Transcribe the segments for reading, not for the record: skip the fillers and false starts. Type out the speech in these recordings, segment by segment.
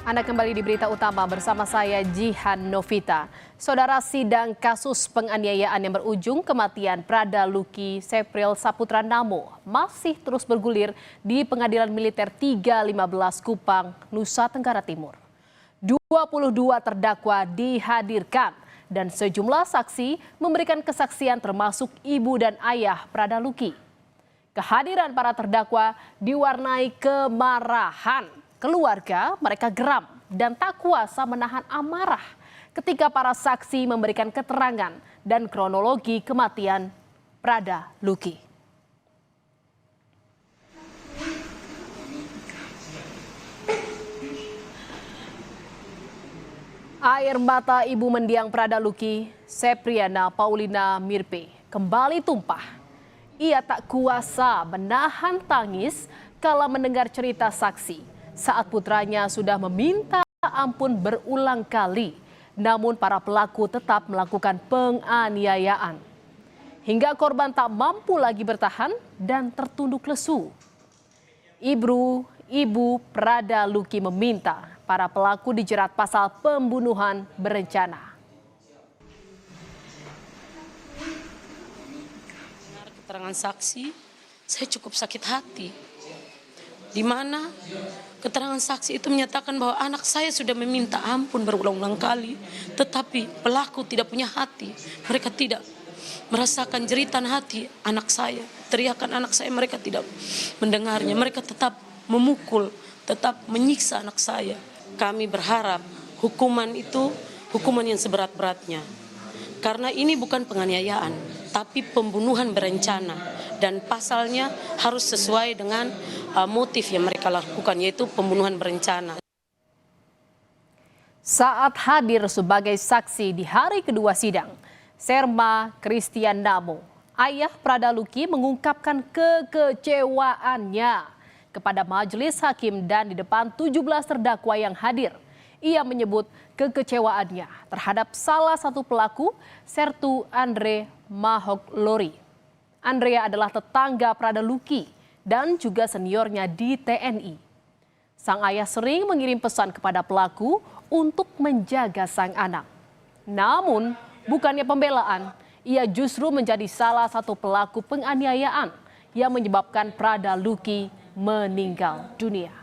Anda kembali di Berita Utama bersama saya Jihan Novita. Saudara, sidang kasus penganiayaan yang berujung kematian Prada Luki Sepril Saputra Namo masih terus bergulir di Pengadilan Militer 315 Kupang, Nusa Tenggara Timur. 22 terdakwa dihadirkan dan sejumlah saksi memberikan kesaksian termasuk ibu dan ayah Prada Luki. Kehadiran para terdakwa diwarnai kemarahan. Keluarga mereka geram dan tak kuasa menahan amarah ketika para saksi memberikan keterangan dan kronologi kematian Prada Luki. Air mata ibu mendiang Prada Luki, Sepriana Paulina Mirpe, kembali tumpah. Ia tak kuasa menahan tangis kala mendengar cerita saksi saat putranya sudah meminta ampun berulang kali, namun para pelaku tetap melakukan penganiayaan. Hingga korban tak mampu lagi bertahan dan tertunduk lesu. Ibu Prada Luki meminta para pelaku dijerat pasal pembunuhan berencana. Keterangan saksi, saya cukup sakit hati. Di mana keterangan saksi itu menyatakan bahwa anak saya sudah meminta ampun berulang-ulang kali, tetapi pelaku tidak punya hati. Mereka tidak merasakan jeritan hati anak saya, teriakan anak saya, mereka tidak mendengarnya. Mereka tetap memukul, tetap menyiksa anak saya. Kami berharap hukuman itu hukuman yang seberat-beratnya. Karena ini bukan penganiayaan, tapi pembunuhan berencana. Dan pasalnya harus sesuai dengan motif yang mereka lakukan, yaitu pembunuhan berencana. Saat hadir sebagai saksi di hari kedua sidang, Serma Christian Namo, ayah Prada Luki, mengungkapkan kekecewaannya kepada majelis hakim dan di depan 17 terdakwa yang hadir. Ia menyebut kekecewaannya terhadap salah satu pelaku, Sertu Andre Mahok Lori. Andrea adalah tetangga Prada Luki dan juga seniornya di TNI. Sang ayah sering mengirim pesan kepada pelaku untuk menjaga sang anak. Namun, bukannya pembelaan, ia justru menjadi salah satu pelaku penganiayaan yang menyebabkan Prada Luki meninggal dunia.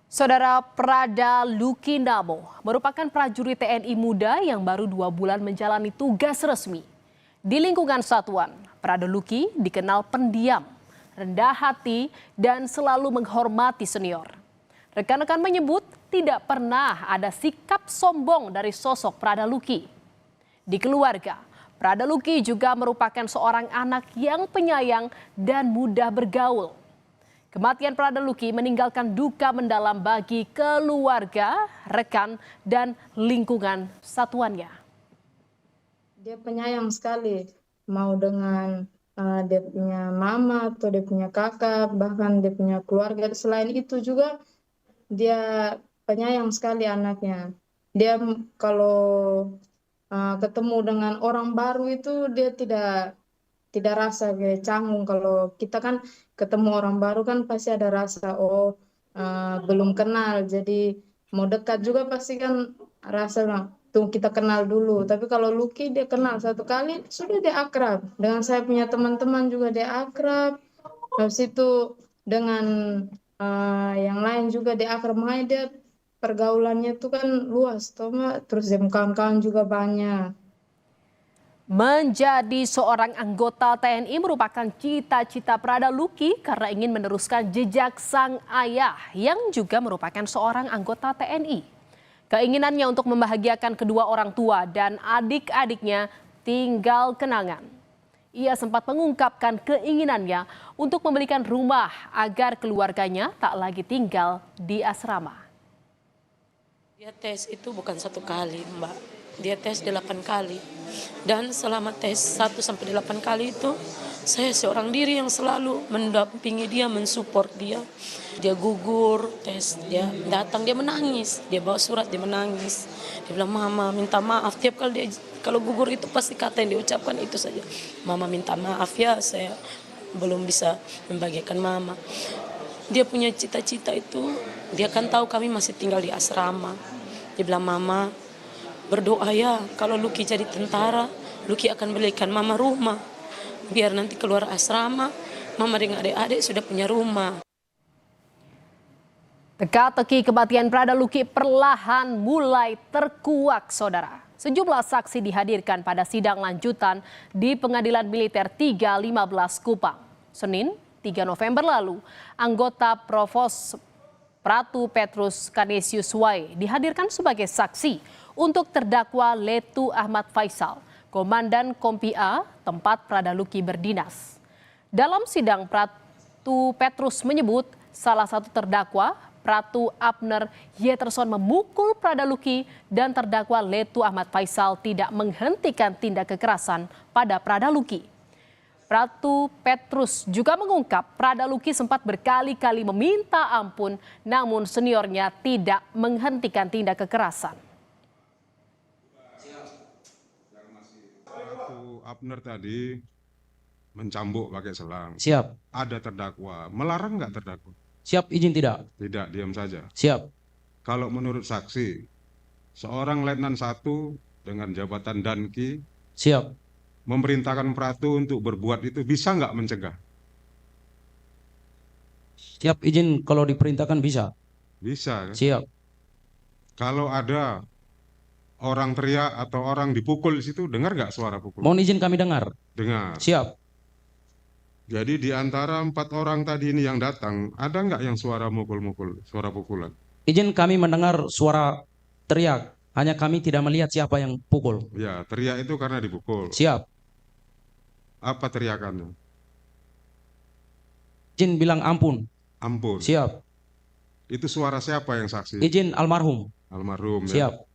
Saudara, Prada Luki Namo merupakan prajurit TNI muda yang baru 2 bulan menjalani tugas resmi. Di lingkungan satuan, Prada Luki dikenal pendiam, rendah hati, dan selalu menghormati senior. Rekan-rekan menyebut tidak pernah ada sikap sombong dari sosok Prada Luki. Di keluarga, Prada Luki juga merupakan seorang anak yang penyayang dan mudah bergaul. Kematian Prada Luki meninggalkan duka mendalam bagi keluarga, rekan, dan lingkungan satuannya. Dia penyayang sekali, mau dengan dia punya mama atau dia punya kakak, bahkan dia punya keluarga. Selain itu juga dia penyayang sekali anaknya. Dia kalau ketemu dengan orang baru itu dia tidak rasa kayak canggung. Kalau kita kan ketemu orang baru kan pasti ada rasa belum kenal, jadi mau dekat juga pasti kan rasa tuh kita kenal dulu. Tapi kalau Luki dia kenal satu kali sudah dia akrab. Dengan saya punya teman-teman juga dia akrab. Habis itu dengan yang lain juga dia akrab. Makanya dia pergaulannya tuh kan luas, terus dia kawan-kawan juga banyak. Menjadi seorang anggota TNI merupakan cita-cita Prada Luki karena ingin meneruskan jejak sang ayah yang juga merupakan seorang anggota TNI. Keinginannya untuk membahagiakan kedua orang tua dan adik-adiknya tinggal kenangan. Ia sempat mengungkapkan keinginannya untuk membelikan rumah agar keluarganya tak lagi tinggal di asrama. Dia tes itu bukan 1 kali, Mbak. Dia tes 8 kali. Dan selama tes 1 sampai 8 kali itu, saya seorang diri yang selalu mendampingi dia, mensupport dia. Dia gugur, tes, dia datang, dia menangis. Dia bawa surat, dia menangis. Dia bilang, "Mama minta maaf." Tiap kali dia kalau gugur itu pasti kata yang diucapkan itu saja. "Mama minta maaf ya, saya belum bisa membahagiakan Mama." Dia punya cita-cita itu, dia kan tahu kami masih tinggal di asrama. Dia bilang, "Mama berdoa ya, kalau Lucky jadi tentara, Lucky akan belikan Mama rumah. Biar nanti keluar asrama, Mama dengan adik-adik sudah punya rumah." Teka-teki kematian Prada Lucky perlahan mulai terkuak, saudara. Sejumlah saksi dihadirkan pada sidang lanjutan di Pengadilan Militer 315 Kupang. Senin, 3 November lalu, anggota Provos Pratu Petrus Canisius Wai dihadirkan sebagai saksi untuk terdakwa Letu Ahmad Faisal, Komandan Kompi A, tempat Prada Lucky berdinas. Dalam sidang, Pratu Petrus menyebut salah satu terdakwa, Pratu Abner Yeterson, memukul Prada Lucky dan terdakwa Letu Ahmad Faisal tidak menghentikan tindak kekerasan pada Prada Lucky. Pratu Petrus juga mengungkap Prada Lucky sempat berkali-kali meminta ampun, namun seniornya tidak menghentikan tindak kekerasan. Pratu Abner tadi mencambuk pakai selang. Siap. Ada terdakwa. Melarang nggak terdakwa? Siap, izin tidak? Tidak, diam saja. Siap. Kalau menurut saksi, seorang Letnan 1 dengan jabatan Danki Siap. memerintahkan Pratu untuk berbuat itu, bisa nggak mencegah? Siap, izin kalau diperintahkan bisa. Bisa. Kan? Siap. Kalau ada orang teriak atau orang dipukul di situ, dengar nggak suara pukul? Mohon izin kami dengar. Dengar. Siap. Jadi di antara 4 orang tadi ini yang datang, ada nggak yang suara mukul-mukul, suara pukulan? Izin kami mendengar suara teriak. Hanya kami tidak melihat siapa yang pukul. Ya, teriak itu karena dipukul. Siap. Apa teriakannya? Izin bilang ampun. Ampun. Siap. Itu suara siapa yang saksi? Izin almarhum. Almarhum. Siap. Ya?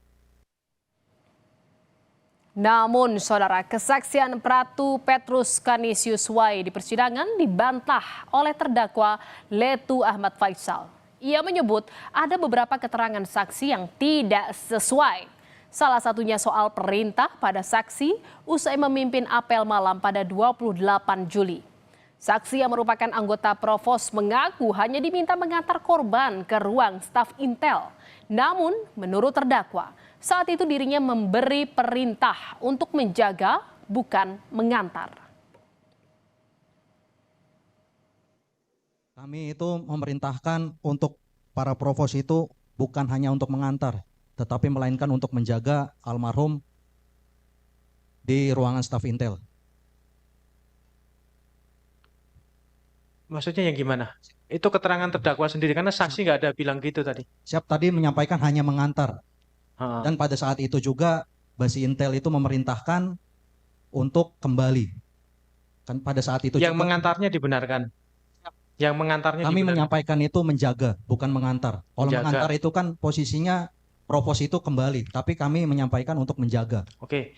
Namun, saudara, kesaksian Pratu Petrus Canisius Wai di persidangan dibantah oleh terdakwa Letu Ahmad Faisal. Ia menyebut ada beberapa keterangan saksi yang tidak sesuai. Salah satunya soal perintah pada saksi usai memimpin apel malam pada 28 Juli. Saksi yang merupakan anggota Provos mengaku hanya diminta mengantar korban ke ruang staf Intel. Namun, menurut terdakwa, saat itu dirinya memberi perintah untuk menjaga, bukan mengantar. Kami itu memerintahkan untuk para provos itu bukan hanya untuk mengantar, tetapi melainkan untuk menjaga almarhum di ruangan staf Intel. Maksudnya yang gimana? Itu keterangan terdakwa sendiri, karena saksi nggak ada bilang gitu tadi. Siap tadi menyampaikan hanya mengantar. Dan pada saat itu juga Basi Intel itu memerintahkan untuk kembali. Kan pada saat itu yang juga, mengantarnya dibenarkan. Yang mengantarnya kami dibenarkan. menyampaikan itu menjaga, bukan mengantar. Kalau Menjaga. mengantar itu kan posisinya provos itu kembali, tapi kami menyampaikan untuk menjaga. Oke.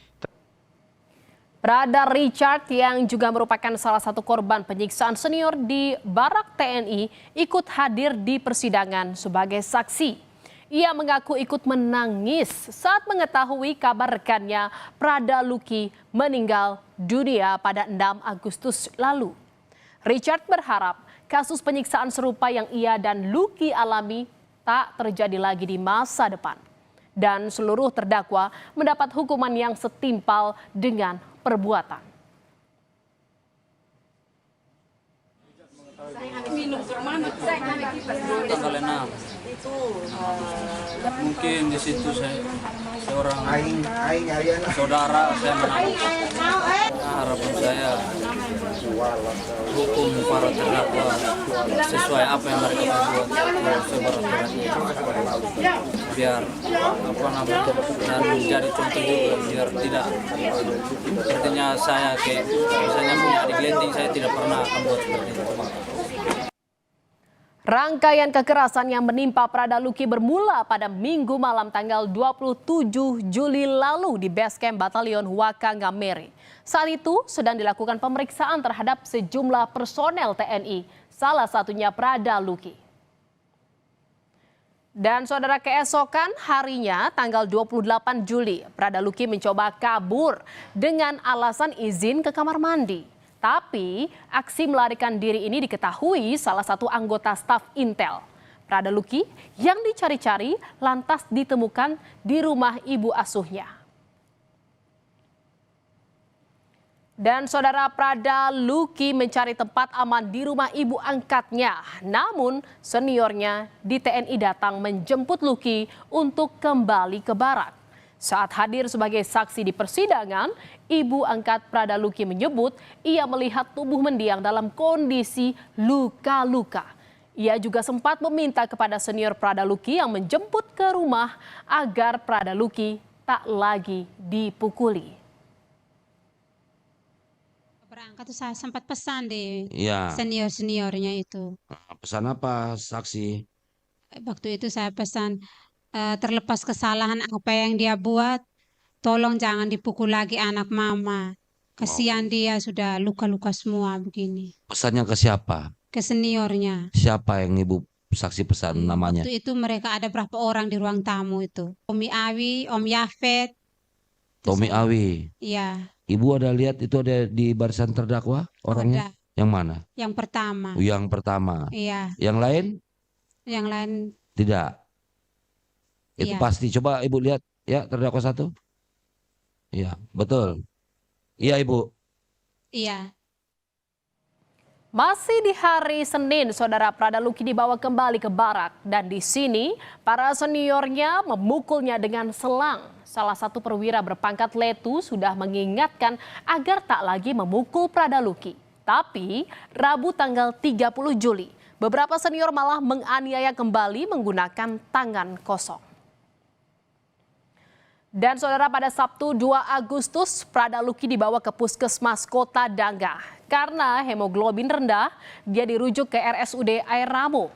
Prada Richard yang juga merupakan salah satu korban penyiksaan senior di Barak TNI ikut hadir di persidangan sebagai saksi. Ia mengaku ikut menangis saat mengetahui kabar rekannya Prada Lucky meninggal dunia pada 6 Agustus lalu. Richard berharap kasus penyiksaan serupa yang ia dan Lucky alami tak terjadi lagi di masa depan. Dan seluruh terdakwa mendapat hukuman yang setimpal dengan perbuatan. Tanggal 6 mungkin di situ saya seorang saudara saya menangkap. Harapan saya hukum para terdakwa sesuai apa yang mereka perbuat seberat-beratnya, biar dan menjadi contoh juga, biar tidak sepertinya saya kayak misalnya punya adik lenting, saya tidak pernah akan buat seperti itu. Rangkaian kekerasan yang menimpa Prada Lucky bermula pada Minggu malam tanggal 27 Juli lalu di Basecamp Batalion Wakangamere. Saat itu sedang dilakukan pemeriksaan terhadap sejumlah personel TNI, salah satunya Prada Lucky. Dan saudara, keesokan harinya tanggal 28 Juli, Prada Luki mencoba kabur dengan alasan izin ke kamar mandi. Tapi aksi melarikan diri ini diketahui salah satu anggota staf Intel. Prada Luki yang dicari-cari lantas ditemukan di rumah ibu asuhnya. Dan saudara, Prada Luki mencari tempat aman di rumah ibu angkatnya. Namun seniornya di TNI datang menjemput Luki untuk kembali ke barak. Saat hadir sebagai saksi di persidangan, ibu angkat Prada Luki menyebut ia melihat tubuh mendiang dalam kondisi luka-luka. Ia juga sempat meminta kepada senior Prada Luki yang menjemput ke rumah agar Prada Luki tak lagi dipukuli. Berangkat tuh saya sempat pesan deh Ya, senior-seniornya itu. pesan apa saksi? Waktu itu saya pesan terlepas kesalahan apa yang dia buat, tolong jangan dipukul lagi anak mama. Kasihan dia sudah luka-luka semua begini. Pesannya ke siapa? Ke seniornya. Siapa yang ibu saksi pesan namanya? Waktu itu mereka ada berapa orang di ruang tamu itu. Omi Awi, Om Yafet. Tommy Awi. Iya, Ibu ada lihat itu ada di barisan terdakwa orangnya? ada. Yang mana? Yang pertama. Yang pertama. Iya, Yang lain? yang lain Tidak. Itu iya. pasti. Coba ibu lihat ya terdakwa satu. Iya, betul. Iya ibu. Iya. Masih di hari Senin, saudara, Prada Luki dibawa kembali ke barak. Dan di sini para seniornya memukulnya dengan selang. Salah satu perwira berpangkat letu sudah mengingatkan agar tak lagi memukul Prada Luki. Tapi Rabu tanggal 30 Juli, beberapa senior malah menganiaya kembali menggunakan tangan kosong. Dan saudara, pada Sabtu 2 Agustus, Prada Luki dibawa ke Puskesmas Kota Dangga. Karena hemoglobin rendah, dia dirujuk ke RSUD Air Ramo.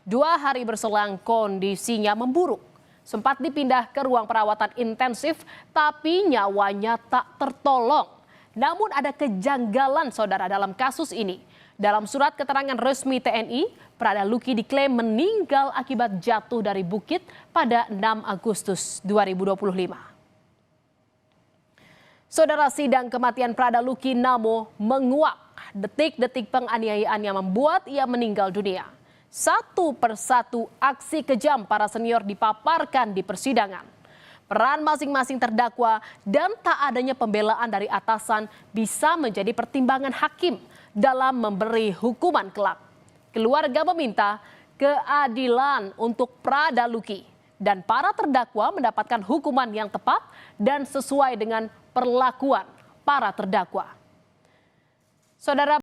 2 hari berselang kondisinya memburuk. Sempat dipindah ke ruang perawatan intensif, tapi nyawanya tak tertolong. Namun ada kejanggalan, saudara, dalam kasus ini. Dalam surat keterangan resmi TNI, Prada Luki diklaim meninggal akibat jatuh dari bukit pada 6 Agustus 2025. Saudara, sidang kematian Prada Luki Namo menguak. Detik-detik penganiayaan yang membuat ia meninggal dunia. Satu persatu aksi kejam para senior dipaparkan di persidangan. Peran masing-masing terdakwa dan tak adanya pembelaan dari atasan bisa menjadi pertimbangan hakim dalam memberi hukuman kelak. Keluarga meminta keadilan untuk Prada Luki dan para terdakwa mendapatkan hukuman yang tepat dan sesuai dengan perlakuan para terdakwa. Saudara.